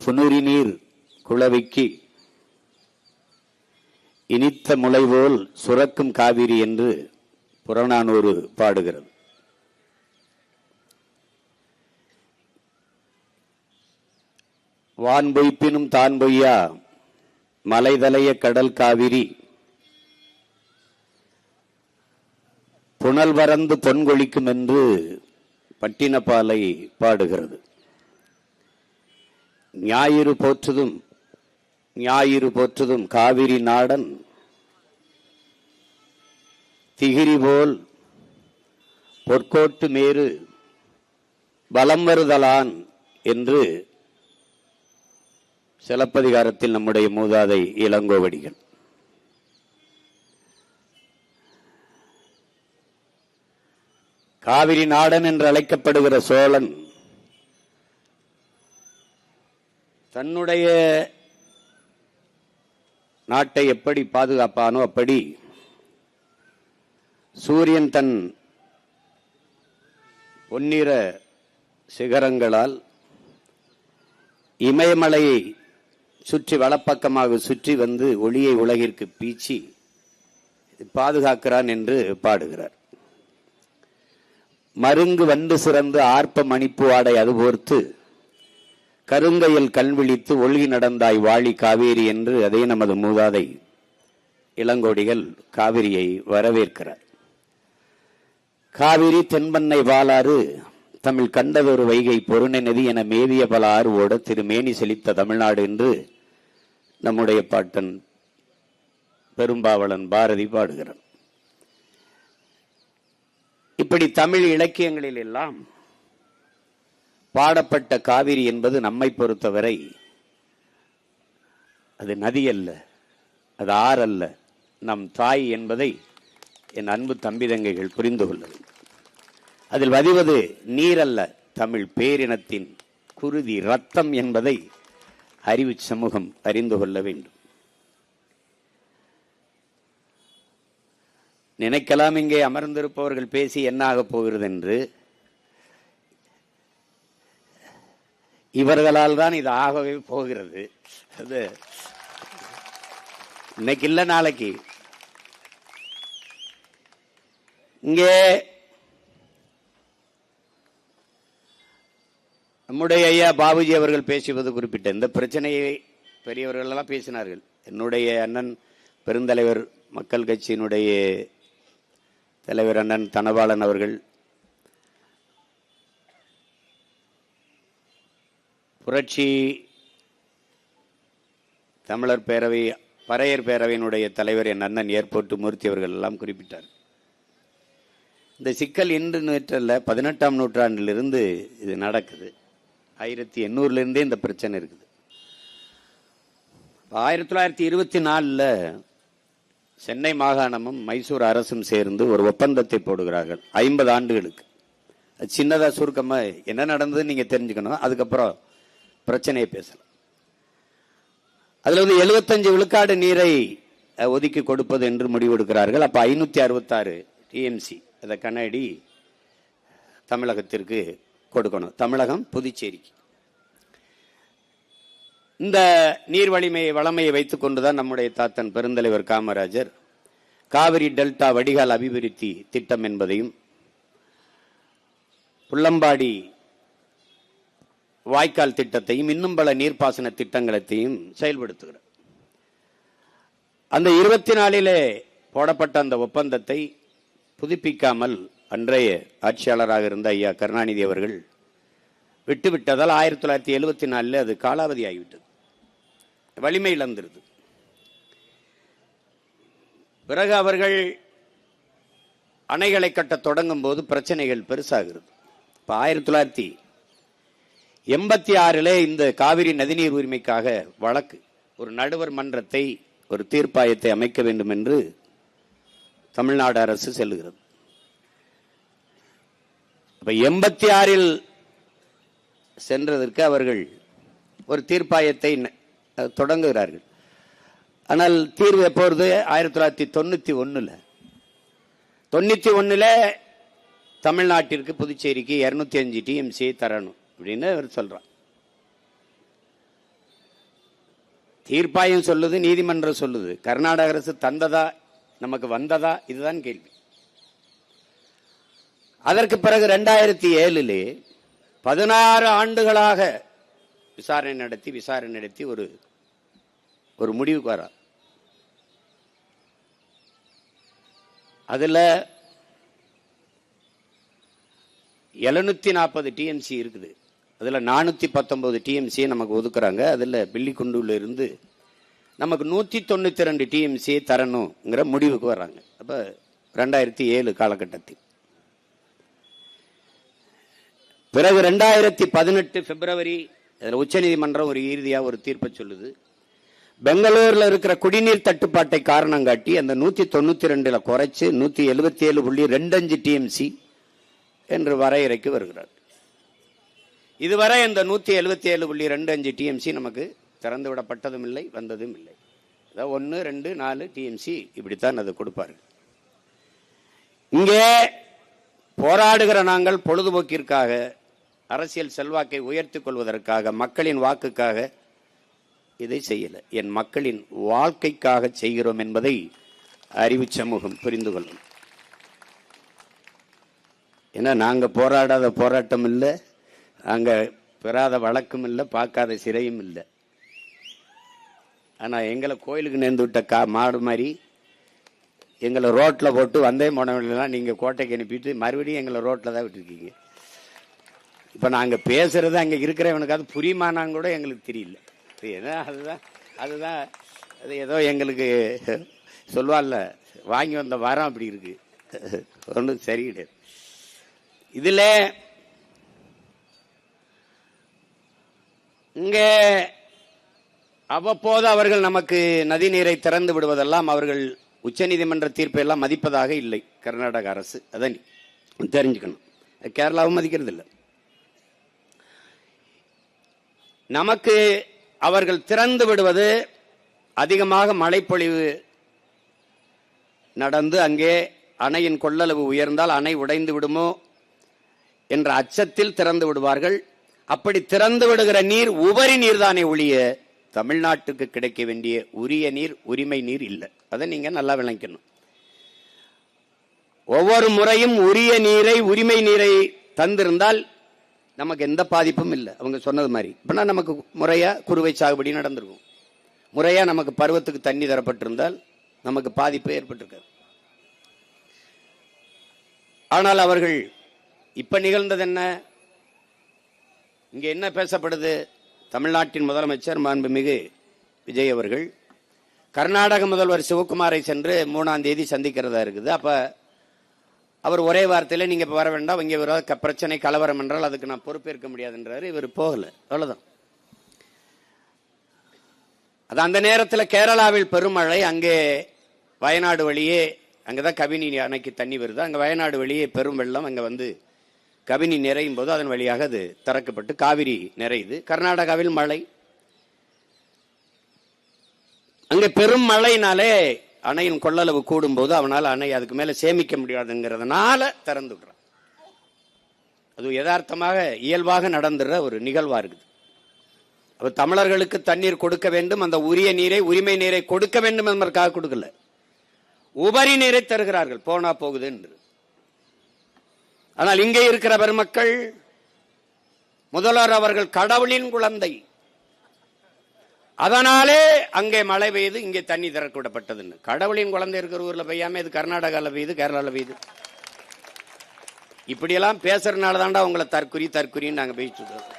புனுரி நீர் குளவிக்கு இனித்த முளைவோல் சுரக்கும் காவிரி என்று புறநானூறு பாடுகிறது. வான் பொய்ப்பினும் தான் பொய்யா மலைதலைய கடல் காவிரி புனல் வரந்து பொன்கொழிக்கும் என்று பட்டினப்பாலை பாடுகிறது. ஞாயிறு போற்றுதும் காவிரி நாடன் திகிரி போல் பொற்கோட்டு மேரு பலம் வருதலான் என்று சிலப்பதிகாரத்தில் நம்முடைய மூதாதை இளங்கோவடிகள். காவிரி நாடன் என்று அழைக்கப்படுகிற சோழன் தன்னுடைய நாட்டை எப்படி பாதுகாப்பானோ அப்படி சூரியன் தன் பொன்னிற சிகரங்களால் இமயமலையை சுற்றி வலப்பக்கமாக சுற்றி வந்து ஒளியை உலகிற்கு பீச்சி பாதுகாக்கிறான் என்று பாடுகிறார். மருங்கு வண்டு சிறந்து ஆர்ப்ப மணிப்பு ஆடை அதுபோர்த்து கருங்கையில் கல்விழித்து ஒழுகி நடந்தாய் வாழி காவேரி என்று அதே நமது மூதாதை இளங்கோடிகள் காவிரியை வரவேற்கிறார். காவிரி தென்பண்ணை வாளாறு தமிழ் கண்டதொரு வைகை பொருணை நதி என மேவிய பல ஆறு ஓட திருமேனி செழித்த தமிழ்நாடு என்று நம்முடைய பாட்டன் பெரும்பாவளன் பாரதி பாடுகிறார். இப்படி தமிழ் இலக்கியங்களில் எல்லாம் பாடப்பட்ட காவிரி என்பது நம்மை பொறுத்தவரை அது நதி அல்ல, அது ஆறல்ல, நம் தாய் என்பதை என் அன்பு தம்பிதங்கைகள் புரிந்து கொள்ள வேண்டும். அதில் வதிவது நீரல்ல, தமிழ் பேரினத்தின் குருதி ரத்தம் என்பதை அறிவு சமூகம் அறிந்து கொள்ள வேண்டும். நினைக்கலாம் இங்கே அமர்ந்திருப்பவர்கள் பேசி என்ன ஆகப் போகிறது என்று. இவர்களால் தான் இது ஆகவே போகிறது. அது இன்னைக்கு இல்ல நாளைக்கு. இங்கே நம்முடைய ஐயா பாபுஜி அவர்கள் பேசுவது குறிப்பிட்ட இந்த பிரச்சனையை பெரியவர்கள் எல்லாம் பேசினார்கள். என்னுடைய அண்ணன் பெருந்தலைவர் மக்கள் கட்சியினுடைய தலைவர் அண்ணன் தனபாலன் அவர்கள், புரட்சி தமிழர் பேரவை பறையர் பேரவையினுடைய தலைவர் என் அண்ணன் ஏர்போர்ட் மூர்த்தி அவர்கள் எல்லாம் குறிப்பிட்டார். இந்த சிக்கல் இன்று நேற்றல்ல, 18ஆம் நூற்றாண்டிலிருந்து இது நடக்குது. 1800 இந்த பிரச்சனை இருக்குது. 1924 சென்னை மாகாணமும் மைசூர் அரசும் சேர்ந்து ஒரு ஒப்பந்தத்தை போடுகிறார்கள் 50 ஆண்டுகளுக்கு. சின்னதா சுருக்கமா என்ன நடந்தது நீங்க தெரிஞ்சுக்கணும், அதுக்கப்புறம் பிரச்சனையை பேசலாம். அதுல வந்து 75 விழுக்காடு நீரை ஒதுக்கி கொடுப்பது என்று முடிவெடுக்கிறார்கள். அப்ப 566 டிஎம்சி அதை கண்ணாடி தமிழகத்திற்கு கொடுக்கணும், தமிழகம் புதுச்சேரிக்கு. இந்த நீர் வளமையை வைத்துக் கொண்டுதான் நம்முடைய தாத்தன் பெருந்தலைவர் காமராஜர் காவிரி டெல்டா வடிகால் அபிவிருத்தி திட்டம் என்பதையும் புள்ளம்பாடி வாய்க்கால் திட்டத்தையும் இன்னும் பல நீர்ப்பாசன திட்டங்களையும் செயல்படுத்துகிறார். அந்த 24 போடப்பட்ட அந்த ஒப்பந்தத்தை புதுப்பிக்காமல் அன்றைய ஆட்சியாளராக இருந்த ஐயா கருணாநிதி அவர்கள் விட்டுவிட்டதால் 1974 அது காலாவதி ஆகிவிட்டது, வலிமை இழந்திருது. பிறகு அவர்கள் அணைகளை கட்ட தொடங்கும் போது பிரச்சனைகள் பெருசாகிறது. இப்ப 1986 இந்த காவிரி நதிநீர் உரிமைக்காக வழக்கு, ஒரு நடுவர் மன்றத்தை, ஒரு தீர்ப்பாயத்தை அமைக்க வேண்டும் என்று தமிழ்நாடு அரசு செல்லுகிறது. அப்ப 86 சென்றதற்கு அவர்கள் ஒரு தீர்ப்பாயத்தை தொடங்குகிறார்கள். ஆனால் தீர்வு எப்பொழுது? 1991 தமிழ்நாட்டிற்கு புதுச்சேரிக்கு 205 டிஎம்சி தரணும் அப்படின்னு அவர் சொல்றார். தீர்ப்பாயம் சொல்லுது, நீதிமன்றம் சொல்லுது. கர்நாடக அரசு தந்ததா, நமக்கு வந்ததா, இதுதான் கேள்வி. அதற்கு பிறகு 2007 16 ஆண்டுகளாக விசாரணை நடத்தி ஒரு முடிவுக்கு வர. அதுல 740 டிஎம்சி இருக்குது. அதுல 419 டிஎம்சி நமக்கு ஒதுக்குறாங்க. அதுல பில்லிக்குண்டுல இருந்து நமக்கு 192 டிஎம்சி தரணுங்கிற முடிவுக்கு வர்றாங்க. அப்ப 2007 காலகட்டத்தில். பிறகு 2018 பிப்ரவரி உச்சநீதிமன்றம் ஒரு இறுதியா ஒரு தீர்ப்பை சொல்லுது. பெங்களூர்ல இருக்கிற குடிநீர் தட்டுப்பாட்டை காரணம் காட்டி அந்த 192 குறைச்சு 177.25 டிஎம்சி என்று வரையறைக்கு வருகிறார். இதுவரை இந்த 177.25 டிஎம்சி நமக்கு திறந்து விடப்பட்டதும் இல்லை, வந்ததும் இல்லை. 1, 2, 4 டிஎம்சி இப்படித்தான் அது கொடுப்பார்கள். இங்கே போராடுகிற நாங்கள் பொழுதுபோக்கிற்காக, அரசியல் செல்வாக்கை உயர்த்திக் கொள்வதற்காக, மக்களின் வாக்குக்காக இதை செய்யல. என் மக்களின் வாழ்க்கைக்காக செய்கிறோம் என்பதை அறிவு சமூகம் புரிந்து கொள்ளும். ஏன்னா நாங்க போராடாத போராட்டம் இல்லை, அங்க பெறாத வழக்கும் இல்லை, பார்க்காத சிறையும் இல்லை. ஆனா எங்களை கோயிலுக்கு நேர்ந்து விட்ட மாடு மாதிரி எங்களை ரோட்ல போட்டு வந்தே போனவங்களெல்லாம் நீங்க கோட்டைக்கு அனுப்பிட்டு மறுபடியும் எங்களை ரோட்ல தான் விட்டுருக்கீங்க. இப்ப நாங்க பேசுறது அங்க இருக்கிறவனுக்கு அது புரியுமானான்னு கூட எங்களுக்கு தெரியல. அதுதான் அது ஏதோ எங்களுக்கு சொல்வார்ல, வாங்கி வந்த வாரம் அப்படி இருக்கு, ஒன்றும் சரி கிடையாது. இதுல இங்க அவ்வப்போது அவர்கள் நமக்கு நதிநீரை திறந்து விடுவதெல்லாம் அவர்கள் உச்சநீதிமன்ற தீர்ப்பை எல்லாம் மதிப்பதாக இல்லை கர்நாடக அரசு. அதை தெரிஞ்சுக்கணும். கேரளாவும் மதிக்கிறது இல்லை. நமக்கு அவர்கள் திறந்து விடுவது அதிகமாக மழைப்பொழிவு நடந்து அங்கே அணையின் கொள்ளளவு உயர்ந்தால் அணை உடைந்து விடுமோ என்ற அச்சத்தில் திறந்து விடுவார்கள். அப்படி திறந்து விடுகிற நீர் உபரி நீர் தானே ஒழிய தமிழ்நாட்டுக்கு கிடைக்க வேண்டிய உரிய நீர், உரிமை நீர் இல்லை. அதை நீங்க நல்லா விளங்கணும். ஒவ்வொரு முறையும் உரிய நீரை, உரிமை நீரை தந்திருந்தால் நமக்கு எந்த பாதிப்பும் இல்லை. அவங்க சொன்னது மாதிரி இப்பனா நமக்கு முறையா குறுவை சாகுபடி நடந்திருக்கும், முறையா நமக்கு பருவத்துக்கு தண்ணி தரப்பட்டிருந்தால் நமக்கு பாதிப்பு ஏற்பட்டிருக்காது. ஆனால் அவர்கள் இப்ப நிகழ்ந்தது என்ன? இங்க என்ன பேசப்படுது? தமிழ்நாட்டின் முதலமைச்சர் மாண்புமிகு விஜய் அவர்கள் கர்நாடக முதல்வர் சிவகுமாரை சென்று 3ஆம் தேதி சந்திக்கிறதா இருக்குது. அப்ப அவர் ஒரே வார்த்தையில நீங்க வர வேண்டாம், இங்க பிரச்சனை கலவரம் என்றால் அதுக்கு நான் பொறுப்பேற்க முடியாதுன்றாரு. இவர் போகல, அவ்வளவுதான். அது அந்த நேரத்தில் கேரளாவில் பெருமழை, அங்கே வயநாடு வழியே, அங்கதான் கபினி அணைக்கு தண்ணி வருது, அங்க வயநாடு வழியே பெரும் வெள்ளம், அங்க வந்து கபினி நிறையும் போது அதன் வழியாக அது திறக்கப்பட்டு காவிரி நிறையுது. கர்நாடகாவில் மழை, அங்க பெரும் மழையினாலே அணையின் கொள்ளளவு கூடும் போது அவனால் அணை அதுக்கு மேல சேமிக்க முடியாதுங்கிறதுனால திறந்து விடுறான். அது யதார்த்தமாக இயல்பாக நடந்துற ஒரு நிகழ்வா இருக்குது. அப்ப தமிழர்களுக்கு தண்ணீர் கொடுக்க வேண்டும், அந்த உரிய நீரை, உரிமை நீரை கொடுக்க வேண்டும் என்பதற்காக கொடுக்கல, உபரி நீரை தருகிறார்கள் போனா போகுது என்று. ஆனால் இங்கே இருக்கிற பெருமக்கள், முதல்வர் அவர்கள் கடவுளின் குழந்தை, அதனாலே அங்கே மழை பெய்யுது, இங்கே தண்ணி திறக்க விடப்பட்டதுன்னு. கடவுளின் குழந்தை இருக்கிற ஊர்ல பெய்யாம இது கர்நாடகாவில் பெய்யுது, கேரளாவில் பெய்யுது. இப்படியெல்லாம் பேசுறதுனால தாண்டா உங்களை தற்குறின்னு நாங்க பேசிட்டு இருக்கோம்.